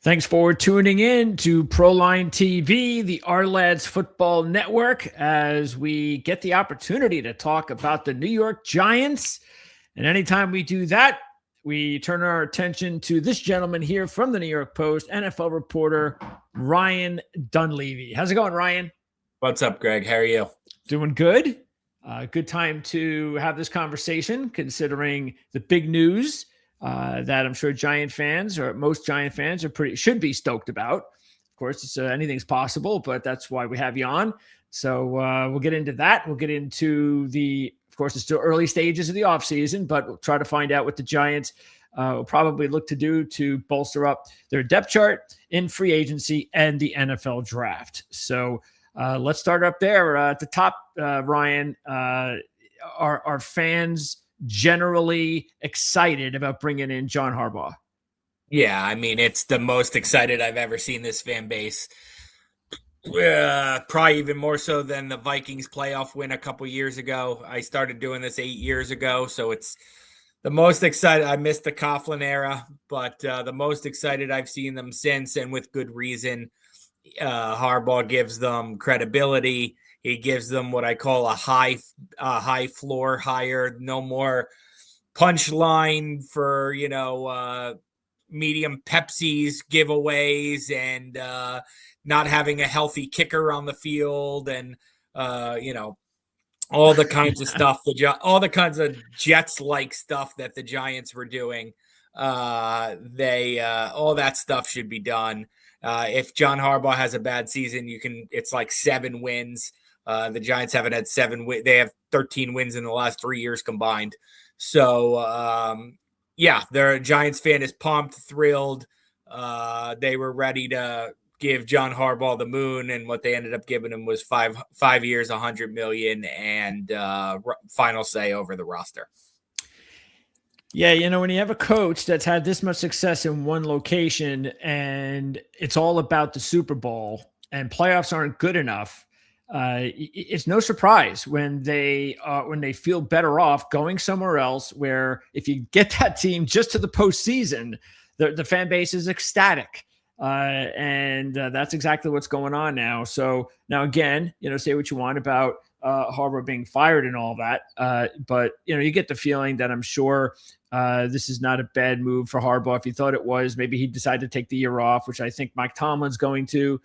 Thanks for tuning in to Proline TV, the Ourlads Football Network, as we get the opportunity to talk about the New York Giants. And anytime we do that, we turn our attention to this gentleman here from the New York Post, NFL reporter Ryan Dunleavy. How's it going, Ryan? What's up, Greg? How are you? Doing good. Good time to have this conversation, considering the big news that I'm sure Giant fans, or most Giant fans, should be stoked about. Of course, it's, anything's possible, but that's why we have you on. So we'll get into that. We'll get into of course, it's still early stages of the offseason, but we'll try to find out what the Giants will probably look to do to bolster up their depth chart in free agency and the NFL draft. So let's start up there at the top, Ryan. Are fans generally excited about bringing in John Harbaugh? Yeah, I mean, it's the most excited I've ever seen this fan base. Probably even more so than the Vikings playoff win a couple years ago. I started doing this 8 years ago, so it's the most excited. I missed the Coughlin era, but the most excited I've seen them since, and with good reason. Harbaugh gives them credibility. He gives them what I call a high floor hire. No more punchline for, medium Pepsis giveaways and not having a healthy kicker on the field and, all the kinds of stuff, all the kinds of Jets-like stuff that the Giants were doing. All that stuff should be done. If John Harbaugh has a bad season, it's like 7 wins. The Giants haven't had 7 wins. They have 13 wins in the last 3 years combined. So, their Giants fan is pumped, thrilled. They were ready to give John Harbaugh the moon, and what they ended up giving him was 5 years, $100 million, and final say over the roster. Yeah, when you have a coach that's had this much success in one location and it's all about the Super Bowl and playoffs aren't good enough, it's no surprise when they feel better off going somewhere else, where if you get that team just to the postseason, the fan base is ecstatic. And that's exactly what's going on now. So now, again, say what you want about Harbaugh being fired and all that. But, you get the feeling that I'm sure this is not a bad move for Harbaugh. If he thought it was, maybe he'd decide to take the year off, which I think Mike Tomlin's going to.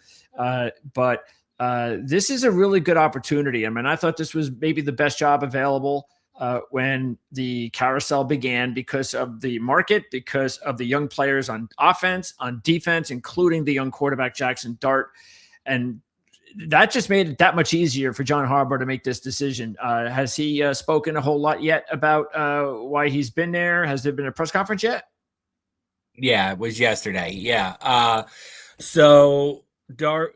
But this is a really good opportunity. I mean, I thought this was maybe the best job available when the carousel began, because of the market, because of the young players on offense, on defense, including the young quarterback Jackson Dart. And that just made it that much easier for John Harbaugh to make this decision. Has he spoken a whole lot yet about why he's been there? Has there been a press conference yet? Yeah, it was yesterday. Yeah. So Dart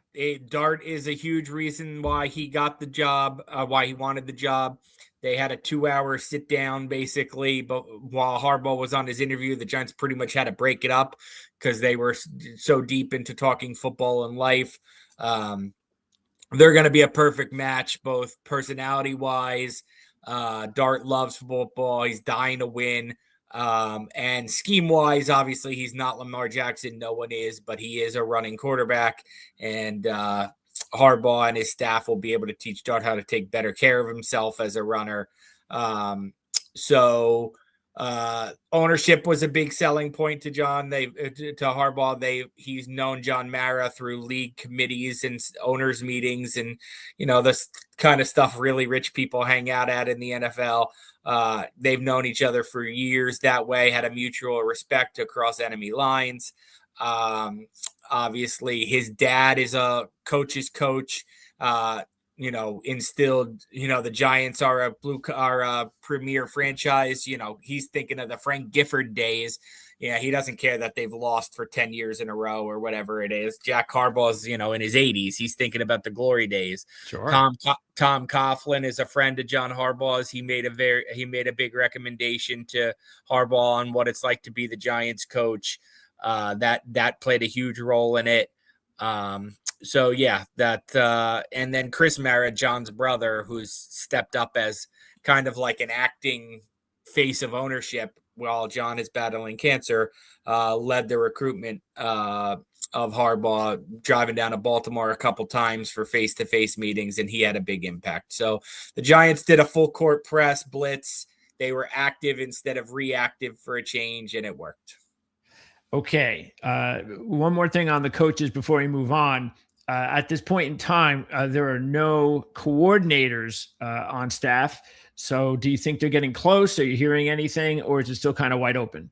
is a huge reason why he got the job, why he wanted the job. They had a 2-hour sit down, basically, but while Harbaugh was on his interview, the Giants pretty much had to break it up because they were so deep into talking football and life. They're going to be a perfect match, both personality-wise. Dart loves football. He's dying to win. And scheme-wise, obviously, he's not Lamar Jackson. No one is, but he is a running quarterback. And Harbaugh and his staff will be able to teach Dart how to take better care of himself as a runner. Ownership was a big selling point to Harbaugh. He's known John Mara through league committees and owners meetings, and this kind of stuff really rich people hang out at in the NFL. They've known each other for years that way, had a mutual respect across enemy lines. Obviously, his dad is a coach's coach. Instilled, the Giants are a premier franchise. He's thinking of the Frank Gifford days. Yeah, he doesn't care that they've lost for 10 years in a row or whatever it is. Jack Harbaugh's, in his 80s. He's thinking about the glory days. Sure. Tom Coughlin is a friend of John Harbaugh's. He made a big recommendation to Harbaugh on what it's like to be the Giants coach. That played a huge role in it. And then Chris Mara, John's brother, who's stepped up as kind of like an acting face of ownership, while John is battling cancer, led the recruitment of Harbaugh, driving down to Baltimore a couple times for face-to-face meetings, and he had a big impact. So the Giants did a full court press blitz. They were active instead of reactive for a change, and it worked. Okay. One more thing on the coaches before we move on. At this point in time, there are no coordinators on staff. So do you think they're getting close? Are you hearing anything, or is it still kind of wide open?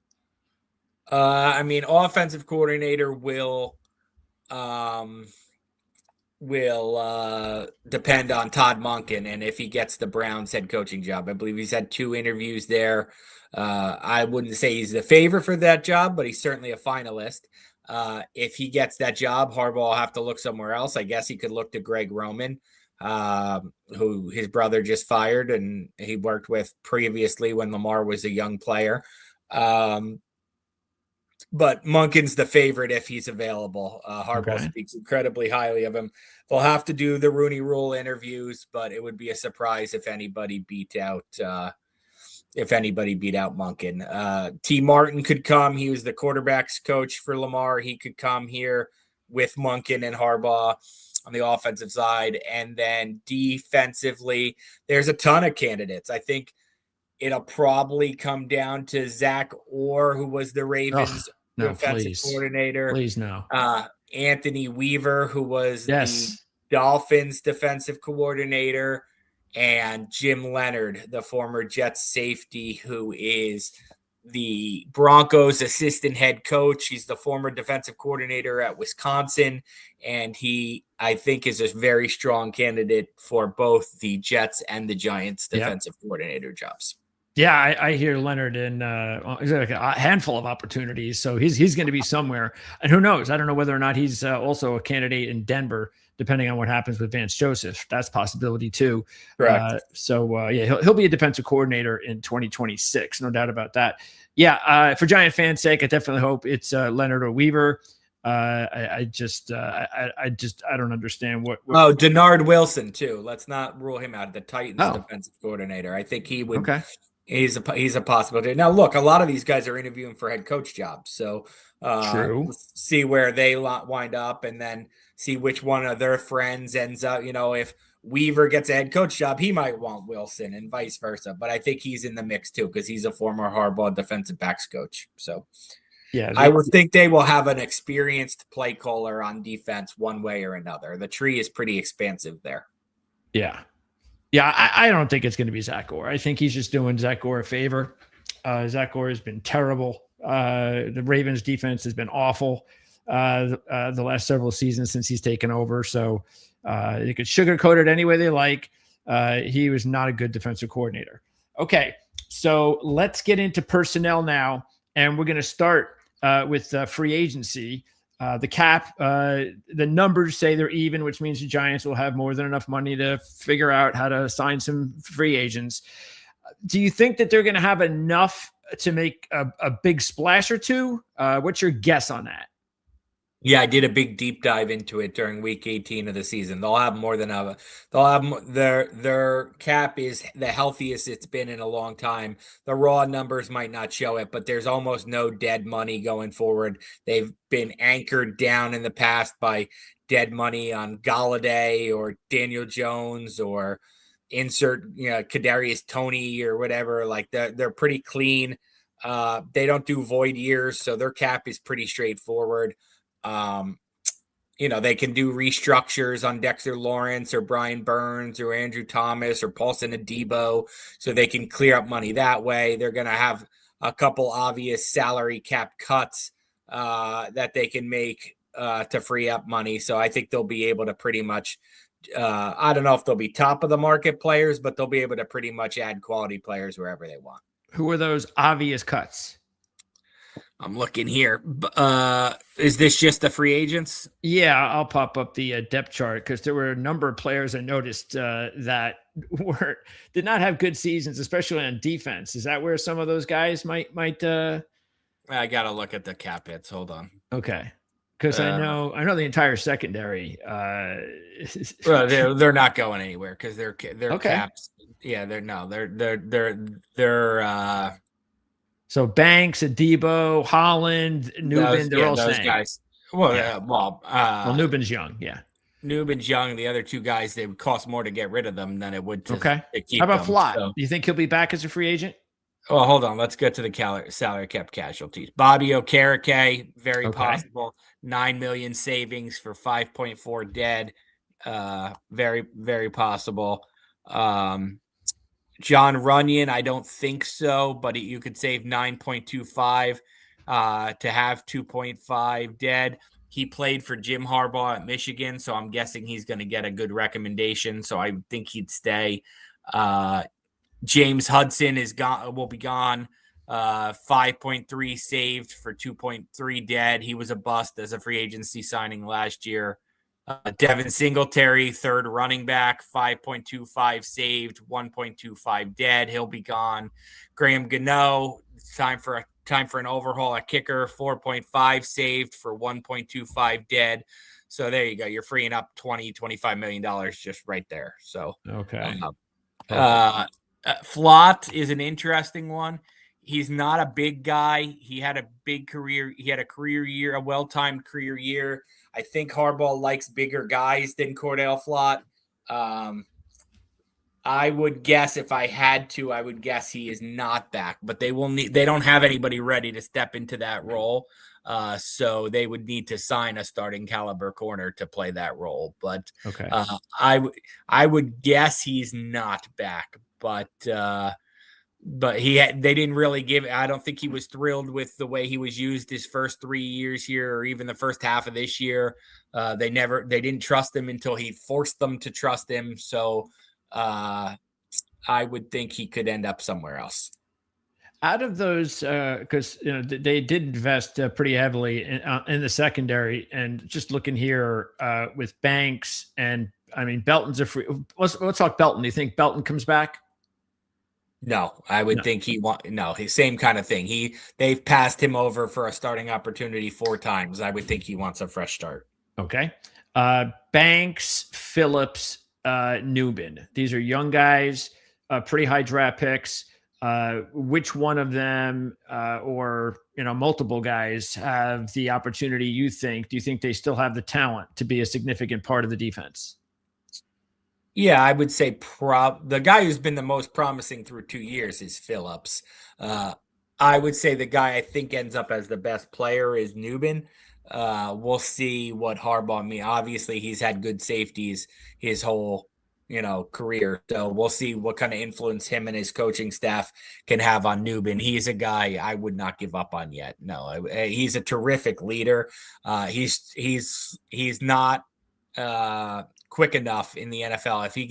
I mean, offensive coordinator will depend on Todd Monken and if he gets the Browns head coaching job. I believe he's had 2 interviews there. I wouldn't say he's the favorite for that job, but he's certainly a finalist. If he gets that job, Harbaugh will have to look somewhere else. I guess he could look to Greg Roman, who his brother just fired and he worked with previously when Lamar was a young player. But Monken's the favorite if he's available. Harbaugh speaks incredibly highly of him. They'll have to do the Rooney Rule interviews, but it would be a surprise if anybody beat out Monken. T. Martin could come. He was the quarterbacks coach for Lamar. He could come here with Monken and Harbaugh on the offensive side. And then defensively, there's a ton of candidates. I think it'll probably come down to Zach Orr, who was the Ravens defensive coordinator. Please no. Anthony Weaver, who was the Dolphins defensive coordinator, and Jim Leonard, the former Jets safety, who is the Broncos assistant head coach. He's the former defensive coordinator at Wisconsin, and he, I think, is a very strong candidate for both the Jets and the Giants defensive coordinator jobs. Yeah, I hear Leonard in like a handful of opportunities, so he's going to be somewhere. And who knows? I don't know whether or not he's also a candidate in Denver, depending on what happens with Vance Joseph. That's a possibility too. Correct. He'll be a defensive coordinator in 2026, no doubt about that. Yeah, for Giant fans' sake, I definitely hope it's Leonard or Weaver. I don't understand what. Denard Wilson too. Let's not rule him out. The Titans defensive coordinator. I think he would. Okay. He's a possibility. Now, look, a lot of these guys are interviewing for head coach jobs, so true. See where they wind up, and then see which one of their friends ends up. If Weaver gets a head coach job, he might want Wilson, and vice versa. But I think he's in the mix too because he's a former Harbaugh defensive backs coach. So, yeah, I would think they will have an experienced play caller on defense one way or another. The tree is pretty expansive there. Yeah. Yeah, I don't think it's going to be Zach Orr. I think he's just doing Zach Orr a favor. Zach Orr has been terrible. The Ravens defense has been awful the last several seasons since he's taken over. So you could sugarcoat it any way they like. He was not a good defensive coordinator. Okay, so let's get into personnel now. And we're going to start with free agency. The cap, the numbers say they're even, which means the Giants will have more than enough money to figure out how to sign some free agents. Do you think that they're going to have enough to make a big splash or two? What's your guess on that? Yeah, I did a big deep dive into it during week 18 of the season. They'll have more than their cap is the healthiest it's been in a long time. The raw numbers might not show it, but there's almost no dead money going forward. They've been anchored down in the past by dead money on Galladay or Daniel Jones or insert, Kadarius Toney or whatever. Like they're pretty clean. They don't do void years, so their cap is pretty straightforward. They can do restructures on Dexter Lawrence or Brian Burns or Andrew Thomas or Paulson Adebo, so they can clear up money that way. They're going to have a couple obvious salary cap cuts that they can make to free up money. So I think they'll be able to pretty much, I don't know if they'll be top of the market players, but they'll be able to pretty much add quality players wherever they want. Who are those obvious cuts? I'm looking here. Is this just the free agents? Yeah, I'll pop up the depth chart because there were a number of players I noticed that did not have good seasons, especially on defense. Is that where some of those guys might? I gotta look at the cap hits. Hold on. Okay, because I know the entire secondary. Well, they're not going anywhere because they're okay. Caps. Yeah, they're So Banks, Adebo, Holland, Newbin, they're all Those staying. guys. Well, Yeah. Well, Newbin's young. Yeah. Newbin's young. The other two guys, they would cost more to get rid of them than it would Okay. to How keep about them. Flott? So, Do you think he'll be back as a free agent? well, hold on. Let's get to the salary cap casualties. Bobby Okereke, very Okay. possible. 9 million savings for 5.4 dead. Very, very possible. John Runyon, I don't think so, but you could save 9.25 to have 2.5 dead. He played for Jim Harbaugh at Michigan, so I'm guessing he's going to get a good recommendation. So I think he'd stay. James Hudson will be gone. 5.3 saved for 2.3 dead. He was a bust as a free agency signing last year. Devin Singletary, third running back, 5.25 saved, 1.25 dead. He'll be gone. Graham Gano, time for an overhaul at kicker, 4.5 saved for 1.25 dead. So there you go. You're freeing up $25 million just right there. So Okay. Flott is an interesting one. He's not a big guy. He had a big career. He had a career year, a well-timed career year. I think Harbaugh likes bigger guys than Cordell Flott. I would guess if I had to, I would guess he is not back, but they don't have anybody ready to step into that role. So they would need to sign a starting caliber corner to play that role. But Okay. I would guess he's not back, but they didn't really give. I don't think he was thrilled with the way he was used his first 3 years here, or even the first half of this year. They didn't trust him until he forced them to trust him. So I would think he could end up somewhere else. Out of those, because they did invest pretty heavily in the secondary, and just looking here with Banks and I mean Belton's a free. Let's talk Belton. Do you think Belton comes back? No, I would think same kind of thing. They've passed him over for a starting opportunity 4 times. I would think he wants a fresh start. Okay. Banks, Phillips, Newbin. These are young guys, pretty high draft picks. Which one of them, or multiple guys, have the opportunity? Do you think they still have the talent to be a significant part of the defense? Yeah, I would say the guy who's been the most promising through 2 years is Phillips. I would say the guy I think ends up as the best player is Newbin. We'll see what Harbaugh means. Obviously, he's had good safeties his whole career. So we'll see what kind of influence him and his coaching staff can have on Newbin. He's a guy I would not give up on yet. No, he's a terrific leader. He's not quick enough in the NFL. If he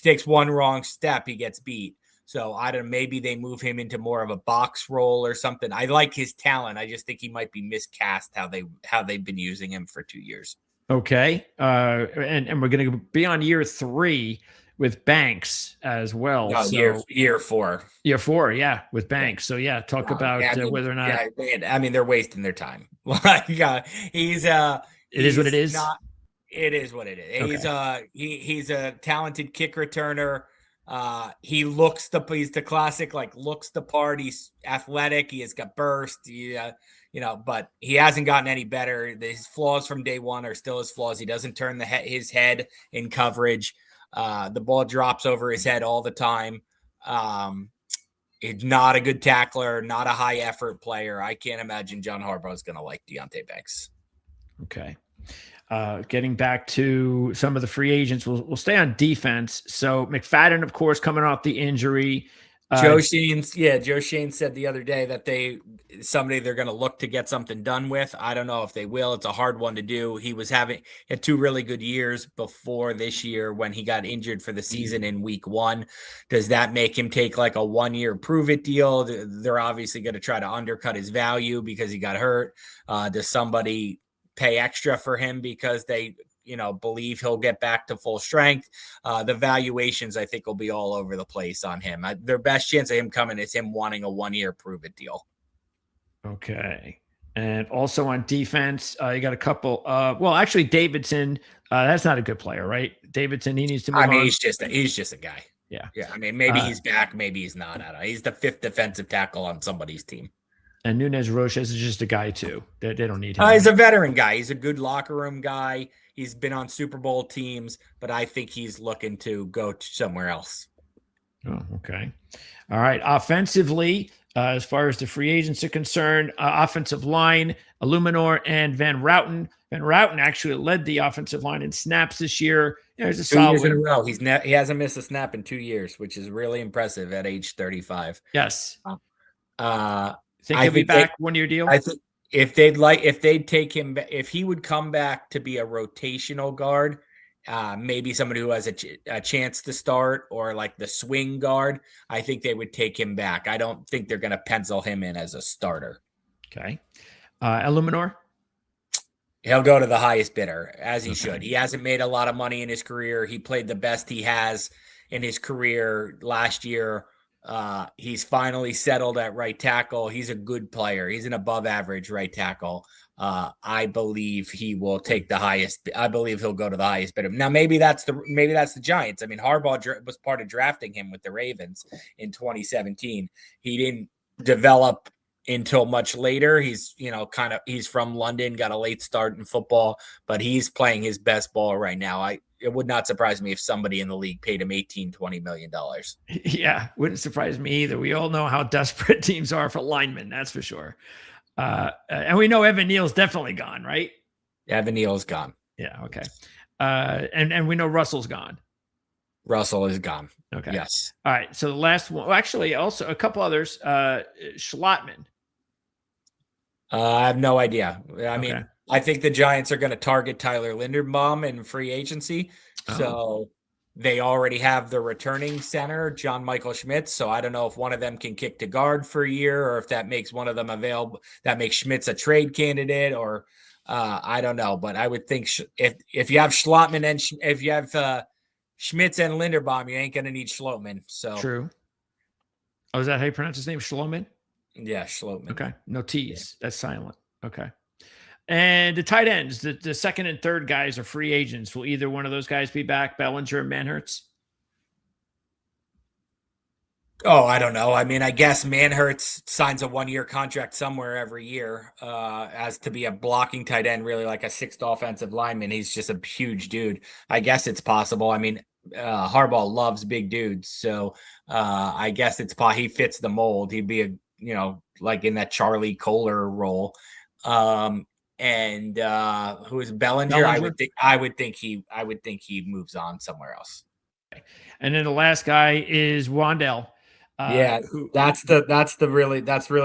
takes one wrong step, he gets beat. So I don't know, maybe they move him into more of a box role or something. I like his talent. I just think he might be miscast how they've been using him for 2 years. Okay. And we're going to be on year 3 with Banks as well. No, so year 4. Year 4, yeah, with Banks. So yeah, talk about whether or not. Yeah, I mean, they're wasting their time. It is what it is. It is what it is. Okay. He's a talented kick returner. He's the classic, looks the part. He's athletic. He has got burst. But he hasn't gotten any better. His flaws from day one are still his flaws. He doesn't turn his head in coverage. The ball drops over his head all the time. He's not a good tackler, not a high effort player. I can't imagine John Harbaugh is going to like Deonte Banks. Okay. Getting back to some of the free agents, we'll stay on defense. So McFadden, of course, coming off the injury. Joe Shane said the other day that they're going to look to get something done with. I don't know if they will. It's a hard one to do. He had 2 really good years before this year when he got injured for the season in week 1. Does that make him take like a 1-year prove it deal? They're obviously going to try to undercut his value because he got hurt. Does somebody pay extra for him because they believe he'll get back to full strength? The valuations, I think, will be all over the place on him. Their best chance of him coming is him wanting a 1-year prove it deal. Okay. And also on defense, you got a couple. Actually, Davidson, that's not a good player, right? Davidson, he needs to move on. He's just a guy. Yeah. Yeah. I mean, maybe he's back, maybe he's not. I don't know. He's the 5th defensive tackle on somebody's team. And Nunez Roches is just a guy too. They don't need him. He's a veteran guy. He's a good locker room guy. He's been on Super Bowl teams, but I think he's looking to go somewhere else. Oh, okay. All right. Offensively, as far as the free agents are concerned, offensive line, Illuminor and Van Routen. Van Routen actually led the offensive line in snaps this year. There's a 2 years in a solid. row. He hasn't missed a snap in 2 years, which is really impressive at age 35. Yes. Think he'll be back 1 year deal? I think if they'd take him, if he would come back to be a rotational guard, maybe somebody who has a chance to start, or like the swing guard, I think they would take him back. I don't think they're going to pencil him in as a starter. Okay. Illuminor? He'll go to the highest bidder, as he should. He hasn't made a lot of money in his career. He played the best he has in his career last year. He's finally settled at right tackle. He's a good player. He's an above average right tackle. I believe he will take the highest. I believe he'll go to the highest bidder. Now, maybe that's the Giants. I mean, Harbaugh was part of drafting him with the Ravens in 2017. He didn't develop until much later. He's, he's from London, got a late start in football, but he's playing his best ball right now. It would not surprise me if somebody in the league paid him $18-20 million. Yeah, wouldn't surprise me either. We all know how desperate teams are for linemen, that's for sure. And we know Evan Neal's definitely gone, right? Evan Neal's gone. Yeah, okay. And we know Russell's gone. Russell is gone. Okay. Yes. All right. So the last one, well, actually, also a couple others. Schlottman. I have no idea. I mean, I think the Giants are going to target Tyler Linderbaum in free agency. So they already have the returning center, John Michael Schmitz. So I don't know if one of them can kick to guard for a year, or if that makes one of them available, that makes Schmitz a trade candidate, or I don't know. But I would think if you have Schlottman and if you have Schmitz and Linderbaum, you ain't going to need Schlottman. So true. Oh, is that how you pronounce his name? Schlottman? Yeah, Schlottman. Okay. No T's. Yeah. That's silent. Okay. And the tight ends, the second and third guys are free agents. Will either one of those guys be back, Bellinger and Manhertz? Oh, I don't know. I mean, I guess Manhertz signs a 1-year contract somewhere every year as to be a blocking tight end, really like a 6th offensive lineman. He's just a huge dude. I guess it's possible. I mean, Harbaugh loves big dudes. So I guess he fits the mold. He'd be like in that Charlie Kohler role. And who is Bellinger? I would think he moves on somewhere else. And then the last guy is Wandell. That's really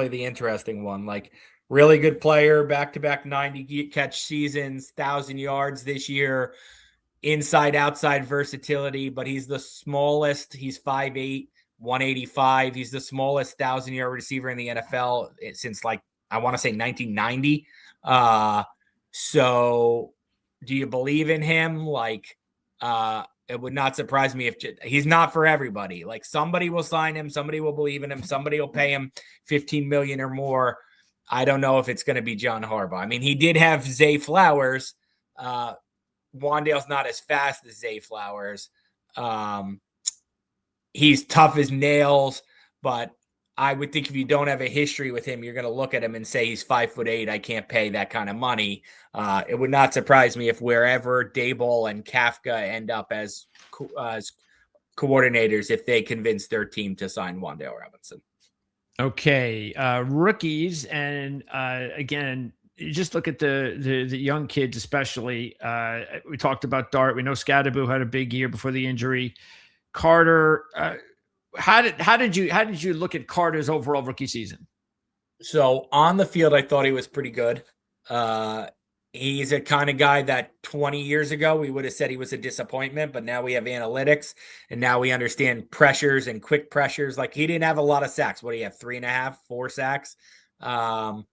the interesting one. Like, really good player, back-to-back 90 catch seasons, 1,000 yards this year, inside outside versatility, but he's the smallest. He's 5'8", 185. He's the smallest 1,000-yard receiver in the NFL since, like, I want to say 1990. So do you believe in him? Like, it would not surprise me if he's not for everybody. Like, somebody will sign him, somebody will believe in him, somebody will pay him $15 million or more. I don't know if it's going to be John Harbaugh. I mean, he did have Zay Flowers. Wandale's not as fast as Zay Flowers. He's tough as nails, but I would think if you don't have a history with him, you're going to look at him and say he's 5'8". I can't pay that kind of money. It would not surprise me if wherever Daboll and Kafka end up as coordinators, if they convince their team to sign Wandale Robinson. Okay, rookies, and again, you just look at the young kids, especially. We talked about Dart. We know Scadaboo had a big year before the injury. Carter. How did you look at Carter's overall rookie season? So on the field, I thought he was pretty good. He's a kind of guy that 20 years ago we would have said he was a disappointment, but now we have analytics and now we understand pressures and quick pressures. Like, he didn't have a lot of sacks. What do you have? 3.5, 4 sacks. But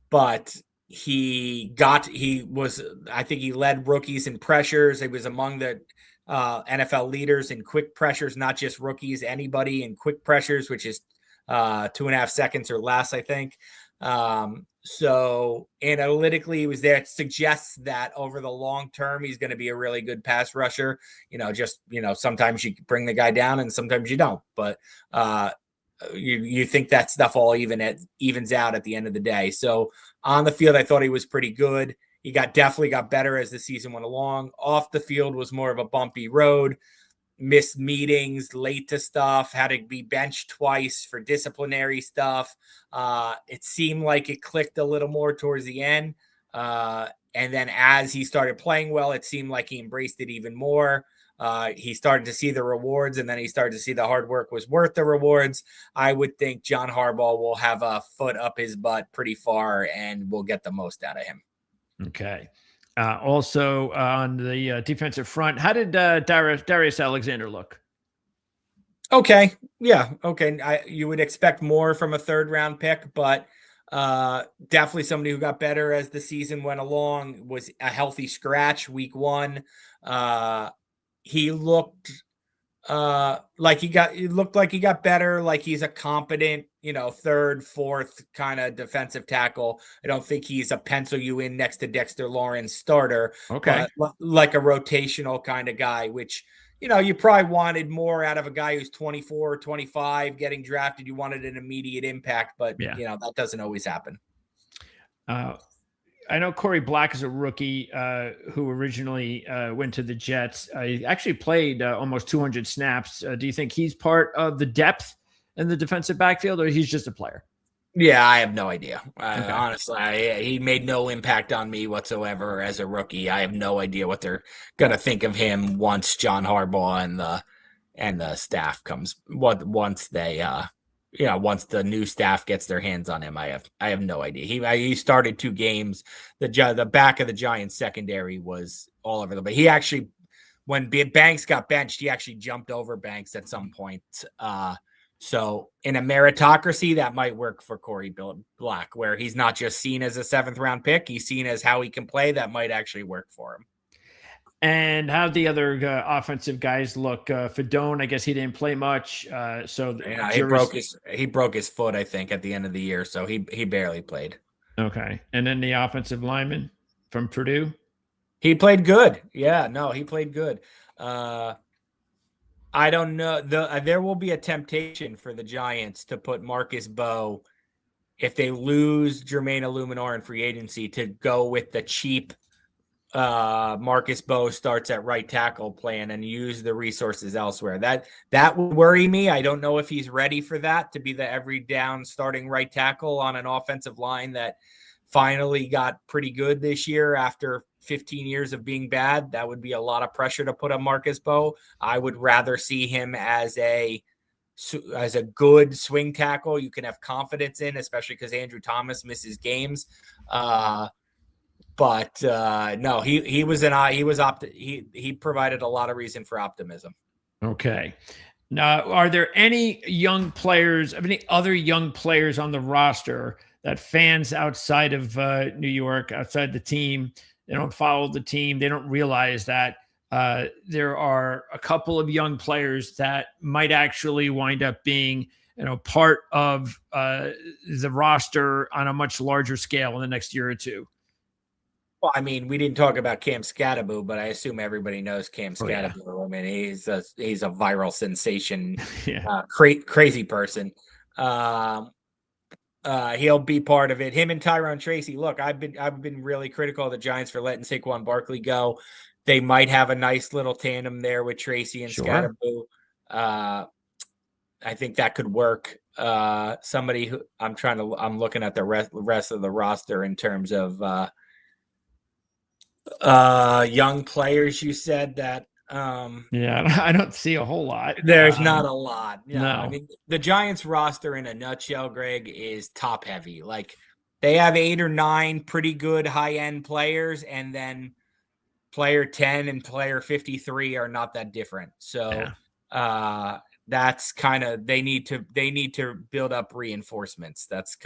I think he led rookies in pressures. He was among the NFL leaders in quick pressures, not just rookies, anybody in quick pressures, which is 2.5 seconds or less, I think. So analytically, he was there. It suggests that over the long term, he's going to be a really good pass rusher. Sometimes you bring the guy down and sometimes you don't. But you think that stuff all evens out at the end of the day. So on the field, I thought he was pretty good. He definitely got better as the season went along. Off the field was more of a bumpy road. Missed meetings, late to stuff, had to be benched twice for disciplinary stuff. It seemed like it clicked a little more towards the end. And then as he started playing well, it seemed like he embraced it even more. He started to see the rewards, and then he started to see the hard work was worth the rewards. I would think John Harbaugh will have a foot up his butt pretty far and will get the most out of him. Okay. Also on the defensive front, how did Darius Alexander look? Okay. Yeah. Okay. You would expect more from a 3rd-round pick, but definitely somebody who got better as the season went along. Was a healthy scratch week 1. He looked like he got better, like he's a competent, 3rd, 4th kind of defensive tackle. I don't think he's a pencil you in next to Dexter Lawrence starter, okay, but like a rotational kind of guy, which, you probably wanted more out of a guy who's 24 or 25 getting drafted. You wanted an immediate impact, but that doesn't always happen. I know Corey Black is a rookie who originally went to the Jets. He actually played almost 200 snaps. Do you think he's part of the depth in the defensive backfield, or he's just a player? Yeah, I have no idea. Okay. Honestly, he made no impact on me whatsoever as a rookie. I have no idea what they're gonna think of him once John Harbaugh and the staff comes. Once the new staff gets their hands on him, I have no idea. He started 2 games. The back of the Giants secondary was all over but he actually, when Banks got benched, he actually jumped over Banks at some point. So in a meritocracy, that might work for Corey Black, where he's not just seen as a 7th-round pick, he's seen as how he can play. That might actually work for him. And how the other offensive guys look? Fedone, I guess he didn't play much. He broke his foot, I think, at the end of the year, so he barely played. Okay, and then the offensive lineman from Purdue, he played good. Yeah, no, he played good. I don't know. There will be a temptation for the Giants to put Marcus Bowe, if they lose Jermaine Illuminor in free agency, to go with the cheap Marcus Bowe starts at right tackle plan and use the resources elsewhere. That would worry me. I don't know if he's ready for that, to be the every down starting right tackle on an offensive line that finally got pretty good this year after 15 years of being bad. That would be a lot of pressure to put on Marcus Bowe. I would rather see him as a good swing tackle you can have confidence in, especially because Andrew Thomas misses games. But no, he provided a lot of reason for optimism. Okay. Now, are there any other young players on the roster that fans outside of New York, outside the team, they don't follow the team, they don't realize that there are a couple of young players that might actually wind up being, part of the roster on a much larger scale in the next year or two? Well, I mean, we didn't talk about Cam Skattebo, but I assume everybody knows Cam Skattebo. Oh, yeah. I mean, he's a viral sensation, yeah. Crazy person. He'll be part of it. Him and Tyrone Tracy. Look, I've been really critical of the Giants for letting Saquon Barkley go. They might have a nice little tandem there with Tracy and Skattebo. I think that could work. Somebody who I'm looking at the rest of the roster in terms of young players. You said that. I don't see a whole lot. There's not a lot. No. I mean, the Giants roster in a nutshell, Greg, is top heavy. Like, they have 8 or 9 pretty good high end players, and then player 10 and player 53 are not that different. So that's kind of, they need to build up reinforcements. That's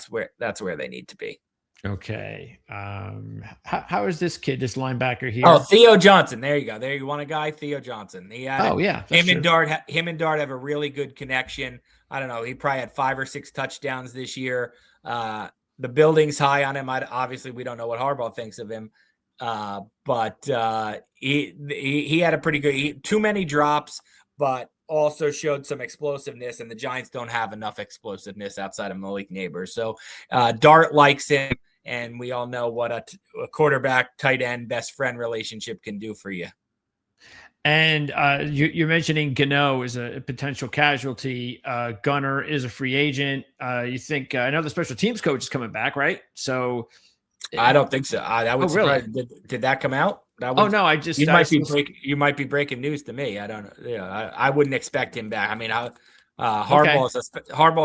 where they need to be. Okay. How is this kid, this linebacker here? Oh, Theo Johnson. There you go. There you want a guy, Theo Johnson. Him and Dart have a really good connection. I don't know. He probably had 5 or 6 touchdowns this year. the building's high on him. Obviously, we don't know what Harbaugh thinks of him, but he had a pretty good. Too many drops, but also showed some explosiveness. And the Giants don't have enough explosiveness outside of Malik Neighbors. So Dart likes him, and we all know what a quarterback, tight end, best friend relationship can do for you. And you're mentioning Gano is a potential casualty. Gunner is a free agent. You think I know the special teams coach is coming back, right? So I don't think so. That would surprise. Really? Did that come out? Oh no, You might be breaking news to me. I don't know. Yeah, I wouldn't expect him back. I mean, Harbaugh's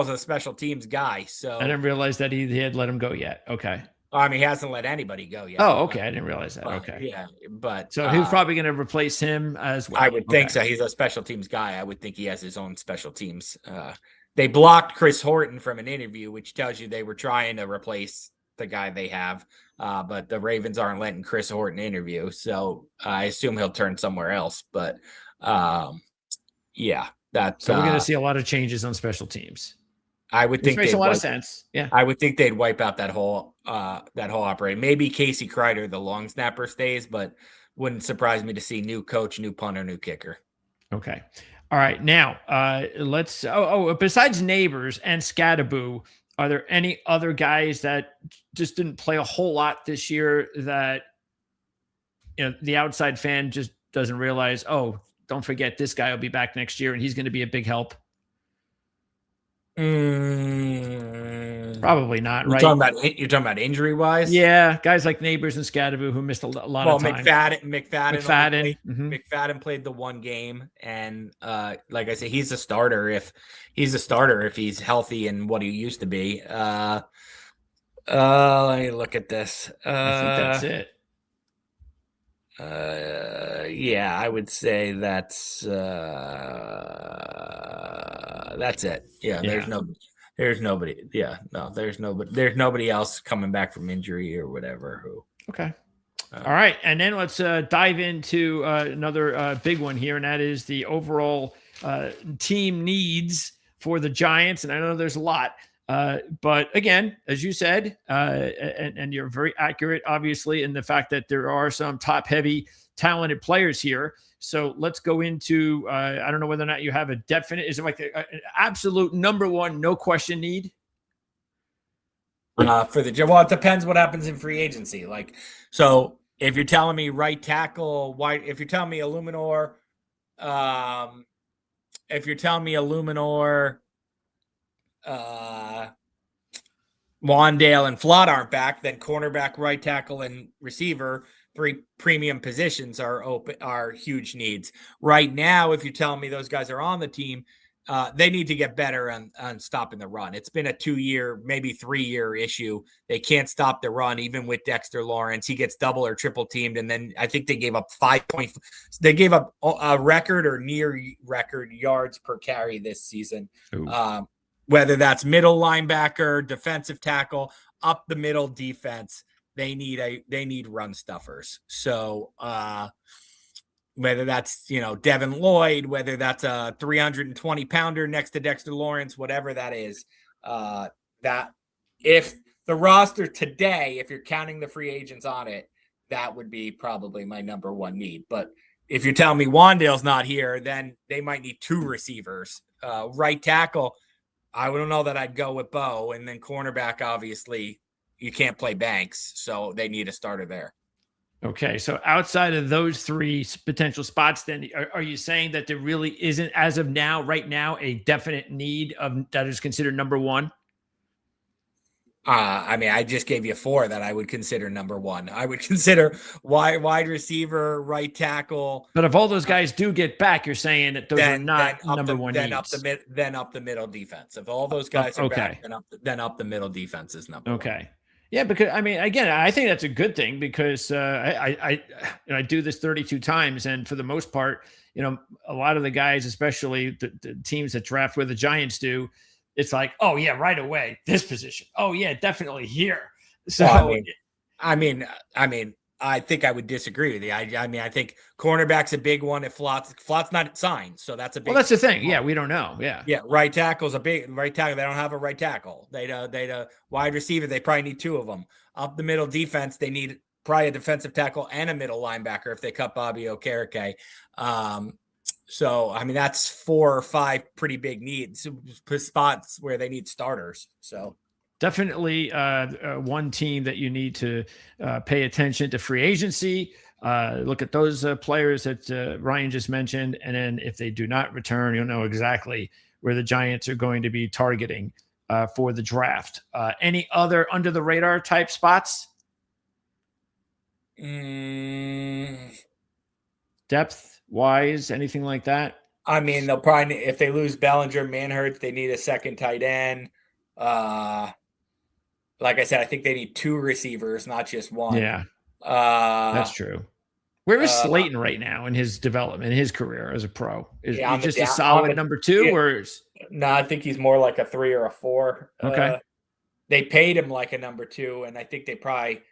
a special teams guy. So I didn't realize that he had let him go yet. Okay. I mean, he hasn't let anybody go yet. Oh, okay. I didn't realize that. Okay. Yeah, but so he's probably going to replace him as well. I would think so. He's a special teams guy. I would think he has his own special teams. They blocked Chris Horton from an interview, which tells you they were trying to replace the guy they have. But the Ravens aren't letting Chris Horton interview, so I assume he'll turn somewhere else. But yeah, that's so we're going to see a lot of changes on special teams. I would think makes a lot of sense. Yeah, I would think they'd wipe out that whole operation. Maybe Casey Kreider, the long snapper, stays, but wouldn't surprise me to see new coach, new punter, new kicker. Okay, all right. Now let's. Besides Neighbors and Scadaboo, are there any other guys that just didn't play a whole lot this year that the outside fan just doesn't realize? Oh, don't forget this guy will be back next year and he's going to be a big help. Probably not, right? You're talking about injury wise? Yeah, guys like Neighbors and Scadaboo who missed a lot of time. McFadden played the one game, and like I said, he's a starter if he's healthy and what he used to be. Let me look at this. I think that's it. Yeah, I would say that's it. Yeah, there's nobody. Yeah, no, there's nobody else coming back from injury or whatever. Okay. All right. And then let's dive into another big one here. And that is the overall team needs for the Giants. And I know there's a lot. But again, as you said, and you're very accurate, obviously, in the fact that there are some top-heavy, talented players here. So let's go into, I don't know whether or not you have a definite, is it like an absolute number one, no question need? Well, it depends what happens in free agency. Like, so if you're telling me right tackle, if you're telling me Illuminor, Wandale and Flott aren't back, then cornerback, right tackle, and receiver, 3 premium positions are huge needs. Right now, if you're telling me those guys are on the team, they need to get better on stopping the run. It's been a 2-year, maybe 3-year issue. They can't stop the run, even with Dexter Lawrence. He gets double or triple teamed, and then I think they gave up They gave up a record or near record yards per carry this season. Whether that's middle linebacker, defensive tackle, up the middle defense, they need run stuffers. So whether that's, Devin Lloyd, whether that's a 320 pounder next to Dexter Lawrence, whatever that is, that if the roster today, if you're counting the free agents on it, that would be probably my number one need. But if you're telling me Wandale's not here, then they might need 2 receivers. Right tackle, I don't know that I'd go with Bo. And then cornerback, obviously, you can't play Banks, so they need a starter there. Okay, so outside of those 3 potential spots, then are you saying that there really isn't, as of now, right now, a definite need that is considered number one? I mean, I just gave you 4 that I would consider number one. I would consider wide receiver, right tackle. But if all those guys do get back, you're saying that those are not number one needs. Then up the middle defense. If all those guys are back, then up the middle defense is number one. Okay. Yeah, because I mean, again, I think that's a good thing because I do this 32 times, and for the most part, a lot of the guys, especially the teams that draft where the Giants do, it's like, oh yeah, right away this position. Oh yeah, definitely here. So I mean, I think I would disagree with you. I mean, I think cornerback's a big one. If Flott's not signed, so that's a Well, big. that's the thing. Yeah, we don't know. Yeah. Yeah, right tackle's a big right tackle. They don't have a right tackle. They wide receiver. They probably need two of them. Up the middle defense, they need probably a defensive tackle and a middle linebacker if they cut Bobby Okereke. So I mean that's 4 or 5 pretty big needs, spots where they need starters. So definitely one team that you need to pay attention to free agency. Look at those players that Ryan just mentioned. And then if they do not return, you'll know exactly where the Giants are going to be targeting for the draft. Any other under the radar type spots? Depth wise, anything like that? I mean, they'll probably, if they lose Bellinger, Manhurts, they need a second tight end. Like I said, I think they need 2 receivers, not just one. Yeah, that's true. Where is Slayton right now in his development, in his career as a pro? Is he just a solid number 2, or? No, I think he's more like a 3 or a 4. Okay. They paid him like a number 2, and I think they probably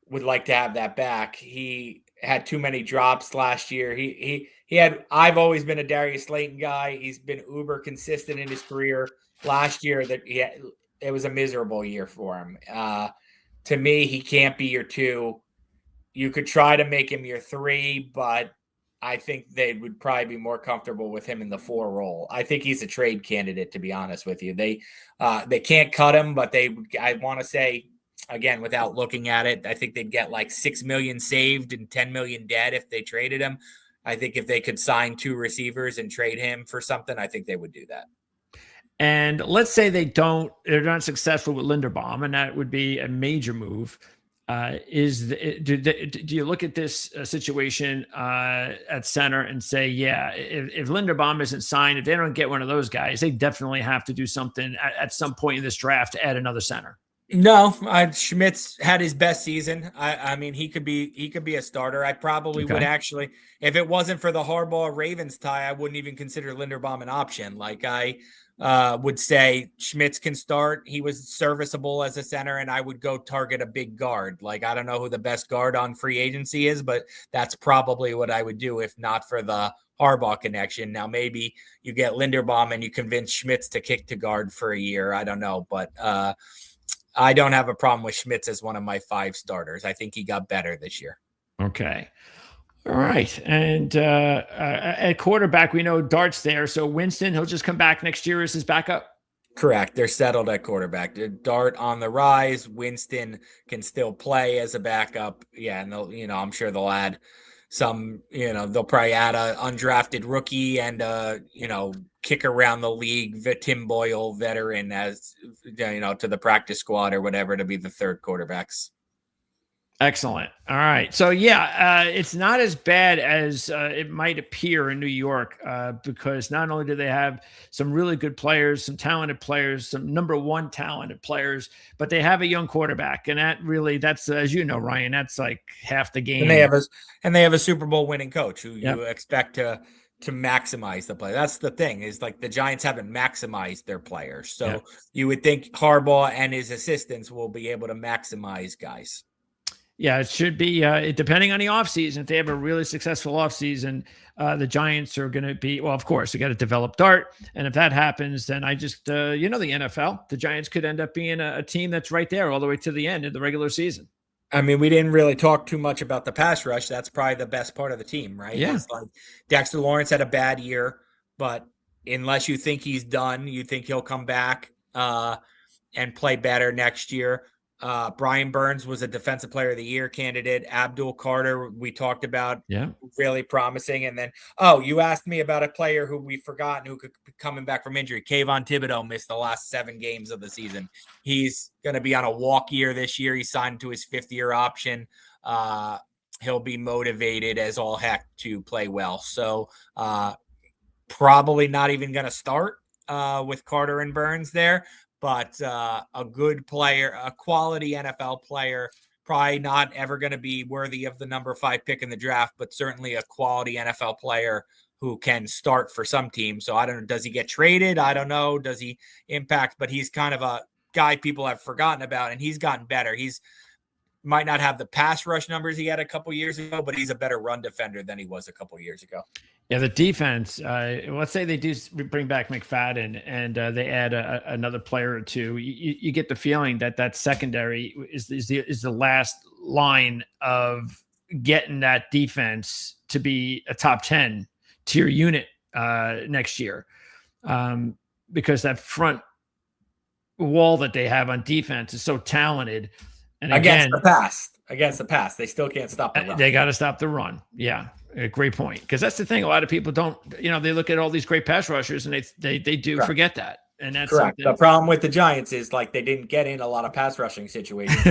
would like to have that back. He had too many drops last year. He had. I've always been a Darius Slayton guy. He's been uber consistent in his career. Last year, it was a miserable year for him. To me, he can't be your 2. You could try to make him your 3, but I think they would probably be more comfortable with him in the 4 role. I think he's a trade candidate, to be honest with you. They can't cut him, but I want to say, again, without looking at it, I think they'd get like 6 million saved and 10 million dead if they traded him. I think if they could sign 2 receivers and trade him for something, I think they would do that. And let's say they're not successful with Linderbaum, and that would be a major move. Do you look at this situation at center and say, yeah, if Linderbaum isn't signed, if they don't get one of those guys, they definitely have to do something at some point in this draft to add another center? No, Schmitz had his best season. I mean, he could be a starter. I probably would actually, if it wasn't for the Harbaugh Ravens tie, I wouldn't even consider Linderbaum an option. Like I would say Schmitz can start. He was serviceable as a center, and I would go target a big guard. Like, I don't know who the best guard on free agency is, but that's probably what I would do if not for the Harbaugh connection. Now, maybe you get Linderbaum and you convince Schmitz to kick to guard for a year. I don't know, but I don't have a problem with Schmitz as one of my 5 starters. I think he got better this year. Okay. All right. And at quarterback, we know Dart's there. So Winston, he'll just come back next year as his backup? Correct. They're settled at quarterback. Dart on the rise. Winston can still play as a backup. Yeah, and I'm sure they'll add some, they'll probably add a undrafted rookie and kick around the league, Tim Boyle veteran as to the practice squad or whatever to be the 3rd quarterbacks. Excellent. All right. So yeah, it's not as bad as it might appear in New York because not only do they have some really good players, some talented players, some number 1 talented players, but they have a young quarterback, and that's as you know, Ryan, that's like half the game. And they have a Super Bowl winning coach who you expect to maximize the play. That's the thing, is like the Giants haven't maximized their players, so you would think Harbaugh and his assistants will be able to maximize guys. Yeah, it should be depending on the offseason. If they have a really successful offseason, the Giants are going to be, well, of course, they got to develop Dart. And if that happens, then I just, the NFL, the Giants could end up being a team that's right there all the way to the end of the regular season. I mean, we didn't really talk too much about the pass rush. That's probably the best part of the team, right? Yeah. It's like Dexter Lawrence had a bad year, but unless you think he's done, you think he'll come back and play better next year. Brian Burns was a defensive player of the year candidate. Abdul Carter, we talked about, really promising. And then, you asked me about a player who we forgotten who could be coming back from injury. Kayvon Thibodeau missed the last 7 games of the season. He's going to be on a walk year this year. He signed to his 5th-year option. He'll be motivated as all heck to play well. So probably not even going to start with Carter and Burns there. But a good player, a quality NFL player, probably not ever going to be worthy of the number 5 pick in the draft, but certainly a quality NFL player who can start for some teams. So I don't know, does he get traded? I don't know. Does he impact? But he's kind of a guy people have forgotten about, and he's gotten better. might not have the pass rush numbers he had a couple years ago, but he's a better run defender than he was a couple years ago. Yeah, the defense, let's say they do bring back McFadden and they add another player or two. You get the feeling that secondary is the last line of getting that defense to be a top 10 tier unit next year, because that front wall that they have on defense is so talented. And against the pass, they still can't stop the run. They got to stop the run. Yeah. A great point. Because that's the thing. A lot of people don't, they look at all these great pass rushers and they do Correct. Forget that. And that's correct. The problem with the Giants is like they didn't get in a lot of pass rushing situations.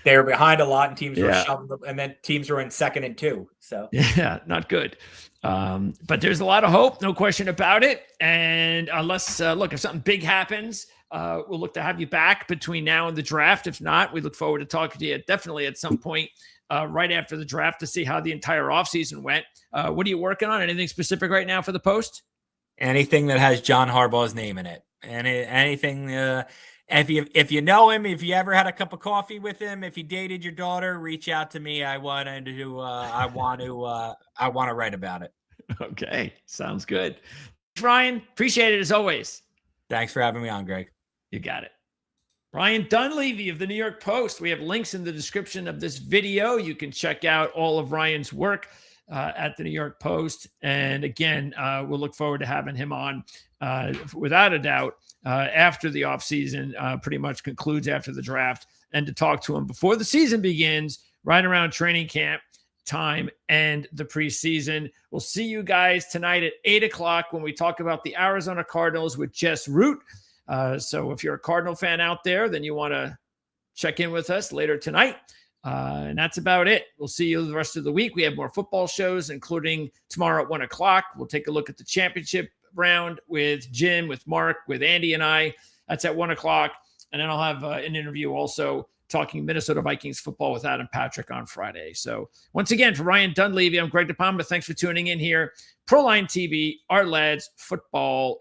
They were behind a lot, and teams were shoving them, and then teams were in 2nd and 2. So yeah, not good. But there's a lot of hope, no question about it. And unless look, if something big happens, we'll look to have you back between now and the draft. If not, we look forward to talking to you definitely at some point right after the draft to see how the entire offseason went. What are you working on? Anything specific right now for the Post? Anything that has John Harbaugh's name in it. Anything, if you know him, if you ever had a cup of coffee with him, if he dated your daughter, reach out to me. I want to write about it. Okay. Sounds good. Ryan, appreciate it as always. Thanks for having me on, Greg. You got it. Ryan Dunleavy of the New York Post. We have links in the description of this video. You can check out all of Ryan's work at the New York Post. And again, we'll look forward to having him on without a doubt after the offseason pretty much concludes after the draft, and to talk to him before the season begins, right around training camp time and the preseason. We'll see you guys tonight at 8:00 when we talk about the Arizona Cardinals with Jess Root. So if you're a Cardinal fan out there, then you want to check in with us later tonight. And that's about it. We'll see you the rest of the week. We have more football shows, including tomorrow at 1:00. We'll take a look at the championship round with Jim, with Mark, with Andy and I. That's at 1:00. And then I'll have an interview also talking Minnesota Vikings football with Adam Patrick on Friday. So once again, for Ryan Dunleavy, I'm Greg DePalma. Thanks for tuning in here. Proline TV, Ourlads Football.